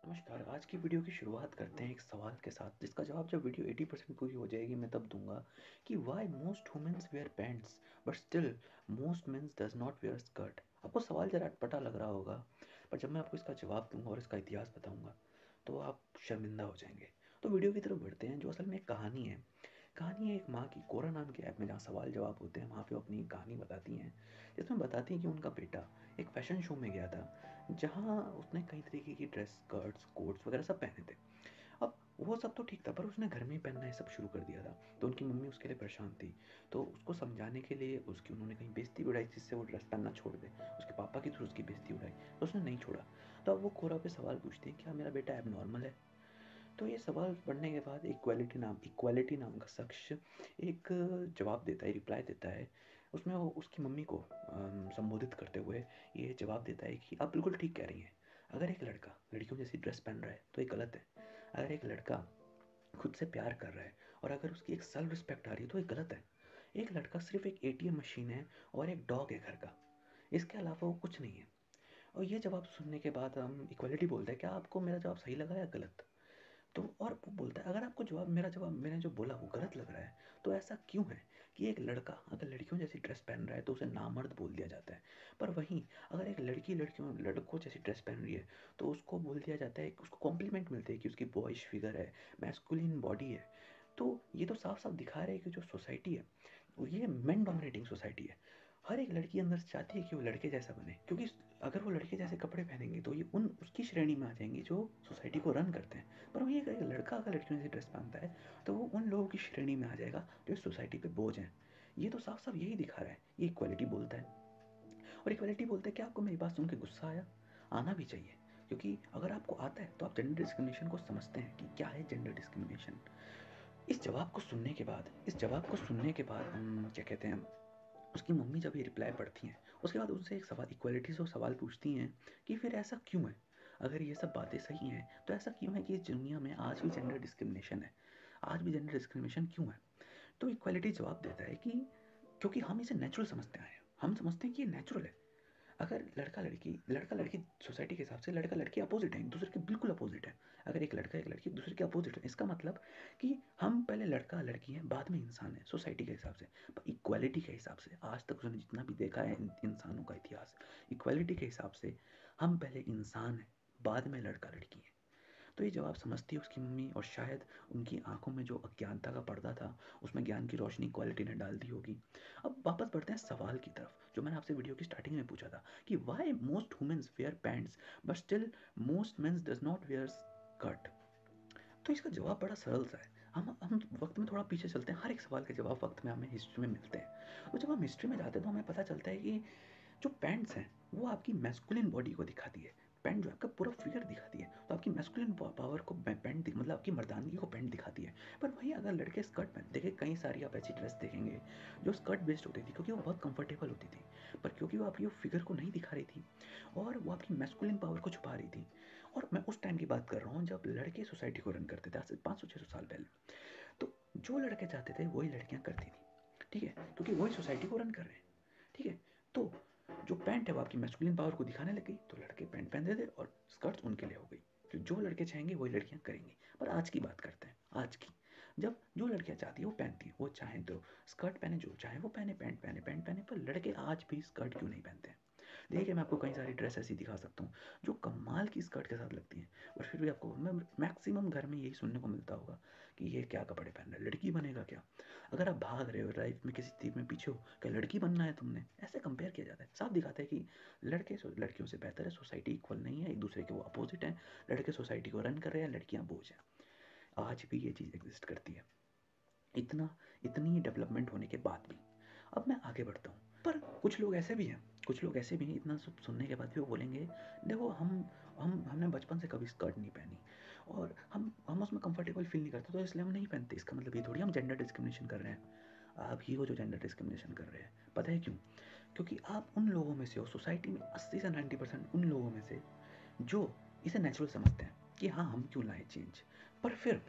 नमस्कार। आज की वीडियो की शुरुआत करते हैं एक सवाल के साथ, जिसका जवाब जब वीडियो 80% पूरी हो जाएगी मैं तब दूंगा कि why most womens wear pants but still most mens does not wear skirt. आपको सवाल जरा अटपटा लग रहा होगा, पर जब मैं आपको इसका जवाब दूंगा और इसका इतिहास बताऊंगा तो आप शर्मिंदा हो जाएंगे। तो वीडियो की तरफ बढ़ते हैं, जो असल में एक कहानी है। कहानी है एक माँ की। कोरा नाम के ऐप में जहाँ सवाल जवाब होते हैं वहाँ पे वो अपनी एक कहानी बताती हैं, जिसमें बताती हैं कि उनका बेटा एक फैशन शो में गया था, जहाँ उसने कई तरीके की ड्रेस, स्कर्ट्स, कोट्स वगैरह सब पहने थे। अब वो सब तो ठीक था, पर उसने घर में ही पहनना ये सब शुरू कर दिया था। तो उनकी मम्मी उसके लिए परेशान थी। तो उसको समझाने के लिए उसकी उन्होंने कहीं बेइज्जती उड़ाई, जिससे वो ड्रेस पहनना छोड़ दे। उसके पापा की थ्रू उसकी बेइज्जती उड़ाई, तो उसने नहीं छोड़ा। तो अब वो कोरा पे सवाल पूछती है, क्या मेरा बेटा एब नॉर्मल है? तो ये सवाल पढ़ने के बाद इक्वालिटी नाम का शख्स एक जवाब देता है, रिप्लाई देता है। उसमें वो उसकी मम्मी को संबोधित करते हुए ये जवाब देता है कि आप बिल्कुल ठीक कह रही हैं। अगर एक लड़का लड़कियों जैसी ड्रेस पहन रहा है तो ये गलत है। अगर एक लड़का खुद से प्यार कर रहा है और अगर उसकी एक सेल्फ रिस्पेक्ट आ रही है तो ये गलत है। एक लड़का सिर्फ एक एटीएम मशीन है और एक डॉग है घर का, इसके अलावा वो कुछ नहीं है। और ये जवाब सुनने के बाद हम इक्वालिटी बोलते हैं, क्या आपको मेरा जवाब सही लगा या गलत? तो और वो बोलता है, अगर आपको जवाब मैंने जो बोला वो गलत लग रहा है, तो ऐसा क्यों है कि एक लड़का अगर लड़कियों जैसी ड्रेस पहन रहा है तो उसे नामर्द बोल दिया जाता है, पर वहीं अगर एक लड़की लड़कियों लड़कों जैसी ड्रेस पहन रही है तो उसको बोल दिया जाता है, उसको कॉम्प्लीमेंट मिलते हैं कि उसकी बॉयज फिगर है, मैस्कुलिन बॉडी है। तो ये तो साफ साफ दिखा रहे हैं कि जो सोसाइटी है ये मेन डोमिनेटिंग सोसाइटी है। हर एक लड़की अंदर से चाहती है कि वो लड़के जैसा बने, क्योंकि अगर वो लड़के जैसे कपड़े पहनेंगे तो ये उन उसकी श्रेणी में आ जाएंगे जो सोसाइटी को रन करते हैं। पर वहीं अगर एक लड़का अगर लड़कियों जैसी ड्रेस पहनता है तो वो उन लोगों की श्रेणी में आ जाएगा जो इस सोसाइटी पे बोझ हैं। ये तो साफ साफ यही दिखा रहा है, ये इक्वालिटी बोलता है। और इक्वालिटी बोलते हैं, क्या आपको मेरी बात सुन के गुस्सा आया? आना भी चाहिए, क्योंकि अगर आपको आता है तो आप जेंडर डिस्क्रिमिनेशन को समझते हैं कि क्या है जेंडर डिस्क्रिमिनेशन। इस जवाब को सुनने के बाद क्या कहते हैं, उसकी मम्मी जब ये रिप्लाई पढ़ती हैं उसके बाद उनसे एक सवाल, इक्वालिटी से सवाल पूछती हैं कि फिर ऐसा क्यों है? अगर ये सब बातें सही हैं तो ऐसा क्यों है कि इस दुनिया में आज भी जेंडर डिस्क्रिमिनेशन है? आज भी जेंडर डिस्क्रिमिनेशन क्यों है? तो इक्वालिटी जवाब देता है कि क्योंकि हम इसे नेचुरल समझते आए हैं, हम समझते हैं कि ये नेचुरल है। अगर लड़का लड़की सोसाइटी के हिसाब से लड़का लड़की अपोजिट है, एक दूसरे के बिल्कुल अपोजिट है। अगर एक लड़का एक लड़की एक दूसरे के अपोजिट है, इसका मतलब कि हम पहले लड़का लड़की हैं, बाद में इंसान है सोसाइटी के हिसाब से। पर इक्वालिटी के हिसाब से आज तक उसने जितना भी देखा है इंसानों का इतिहास, इक्वालिटी के हिसाब से हम पहले इंसान हैं, बाद में लड़का लड़की है। तो ये जवाब समझती है उसकी मम्मी, और शायद उनकी आंखों में जो अज्ञानता का पर्दा था उसमें ज्ञान की रोशनी क्वालिटी ने डाल दी होगी। अब वापस बढ़ते हैं सवाल की तरफ, जो मैंने आपसे वीडियो की स्टार्टिंग में पूछा था कि why most womens wear pants but still most mens does not wear skirt. तो इसका जवाब बड़ा सरल सा है। हम वक्त में थोड़ा पीछे चलते हैं, हर एक सवाल के जवाब वक्त में हमें हिस्ट्री में मिलते हैं। तो जब हम हिस्ट्री में जाते हैं तो हमें पता चलता है कि जो पैंट्स हैं वो आपकी मैस्कुलिन बॉडी को दिखाती है। पैंट जो आपका पूरा फिगर दिखाती है, तो आपकी मैस्कुलिन पावर को पैंट मतलब आपकी मर्दानगी को पैंट दिखाती है। पर वहीं अगर लड़के स्कर्ट पहन, देखिए कई सारी आप ऐसी ड्रेस देखेंगे जो स्कर्ट बेस्ड होती थी, क्योंकि वो बहुत कंफर्टेबल होती थी, पर क्योंकि वो आपकी फिगर को नहीं दिखा रही थी और वो आपकी मैस्कुलिन पावर को छुपा रही थी। और मैं उस टाइम की बात कर रहा हूँ जब लड़के सोसाइटी को रन करते थे, आज से 500-600 साल पहले। तो जो लड़के चाहते थे वही लड़कियां करती थी, ठीक है, क्योंकि वही सोसाइटी को रन कर रहे हैं। ठीक है। तो जो पैंट है वो आपकी मैस्कुलिन पावर को दिखाने लग गई, तो लड़के पैंट पहनते थे और स्कर्ट्स उनके लिए हो गई। तो जो लड़के चाहेंगे वही लड़कियां करेंगी। पर आज की बात करते हैं, आज की। जब जो लड़कियां चाहती है वो पहनती है, वो चाहे तो स्कर्ट पहने, जो चाहे वो पहने, पैंट पहने। पर लड़के आज भी स्कर्ट क्यों नहीं पहनते हैं? देखिए, मैं आपको कई सारी ड्रेस ऐसी दिखा सकता हूँ जो कमाल की स्कर्ट के साथ लगती हैं, और फिर भी आपको मैं मैक्सिमम घर में यही सुनने को मिलता होगा कि ये क्या कपड़े पहन रहा है, लड़की बनेगा क्या? अगर आप भाग रहे हो लाइफ में किसी चीज़ में पीछे हो, क्या लड़की बनना है तुमने? ऐसे कंपेयर किया जाता है, साफ दिखाता है कि लड़कियों से बेहतर है, सोसाइटी इक्वल नहीं है, एक दूसरे के वो अपोजिट हैं। लड़के सोसाइटी को रन कर रहे हैं, लड़कियां बोझ हैं। आज भी ये चीज़ एग्जिस्ट करती है, इतना इतनी डेवलपमेंट होने के बाद भी। अब मैं आगे बढ़ता हूँ, पर कुछ लोग ऐसे भी हैं, इतना सब सुनने के बाद भी वो बोलेंगे, देखो हमने बचपन से कभी स्कर्ट नहीं पहनी और हम उसमें कंफर्टेबल फील नहीं करते, तो इसलिए हम नहीं पहनते। इसका मतलब ये थोड़ी हम जेंडर डिस्क्रिमिनेशन कर रहे हैं। आप ही हो जो जेंडर डिस्क्रिमिनेशन कर रहे हैं। पता है क्यों? क्योंकि आप उन लोगों में से हो, सोसाइटी में 80 से 90% उन लोगों में से जो इसे नेचुरल समझते हैं कि हाँ, हम क्यों लाए चेंज। पर फिर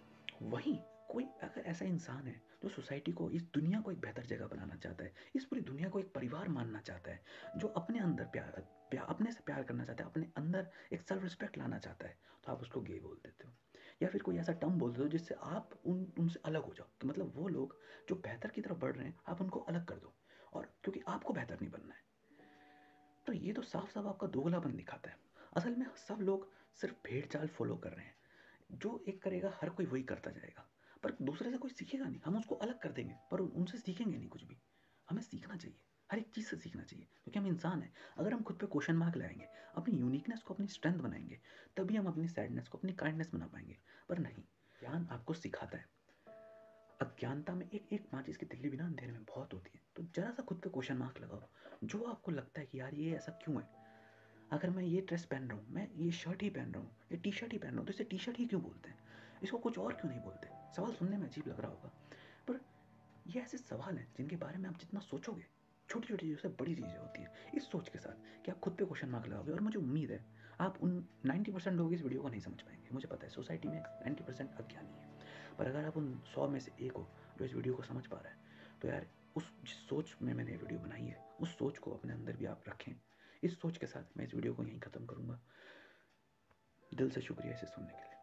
वहीं कोई अगर ऐसा इंसान है जो सोसाइटी को, इस दुनिया को एक बेहतर जगह बनाना चाहता है, इस पूरी दुनिया को एक परिवार मानना चाहता है, जो अपने अंदर अपने से प्यार करना चाहता है, अपने अंदर एक सेल्फ रिस्पेक्ट लाना चाहता है, तो आप उसको गे बोल देते हो, या फिर कोई ऐसा टर्म बोल देते हो जिससे आप उनसे अलग हो जाओ, कि मतलब वो लोग जो बेहतर की तरफ बढ़ रहे हैं आप उनको अलग कर दो, और क्योंकि आपको बेहतर नहीं बनना है। तो ये तो साफ साफ आपका दोगलापन दिखाता है। असल में सब लोग सिर्फ भेड़ चाल फॉलो कर रहे हैं, जो एक करेगा हर कोई वही करता जाएगा, पर दूसरे से कोई सीखेगा नहीं। हम उसको अलग कर देंगे पर उनसे सीखेंगे नहीं कुछ भी। हमें सीखना चाहिए, हर एक चीज़ से सीखना चाहिए, क्योंकि हम इंसान हैं। अगर हम खुद पे क्वेश्चन मार्क लगाएंगे, अपनी यूनिकनेस को अपनी स्ट्रेंथ बनाएंगे, तभी हम अपनी सैडनेस को अपनी काइंडनेस बना पाएंगे। पर नहीं, ज्ञान आपको सिखाता है। अज्ञानता में एक एक माचिस की तिल्ली भी ना अंधेरे में बहुत होती है। तो जरा सा खुद पे क्वेश्चन मार्क लगाओ, जो आपको लगता है कि यार ये ऐसा क्यों है। अगर मैं ये ड्रेस पहन रहा हूँ, मैं ये शर्ट ही पहन रहा हूँ, ये टी शर्ट ही पहन रहा हूँ, तो इसे टी शर्ट ही क्यों बोलते हैं, इसको कुछ और क्यों नहीं बोलते। सवाल सुनने में अजीब लग रहा होगा, पर ये ऐसे सवाल हैं जिनके बारे में आप जितना सोचोगे, छोटी छोटी चीज़ों से बड़ी चीज़ें होती हैं। इस सोच के साथ कि आप खुद पे क्वेश्चन मार्क लगाओगे, और मुझे उम्मीद है आप उन 90% लोग इस वीडियो को नहीं समझ पाएंगे। मुझे पता है सोसाइटी में 90% अज्ञानी है, पर अगर आप उन 100 में से एक हो जो इस वीडियो को समझ पा रहा है, तो यार उस जिस सोच में मैंने वीडियो बनाई है, उस सोच को अपने अंदर भी आप रखें। इस सोच के साथ मैं इस वीडियो को यहीं ख़त्म करूँगा। दिल से शुक्रिया इसे सुनने के लिए।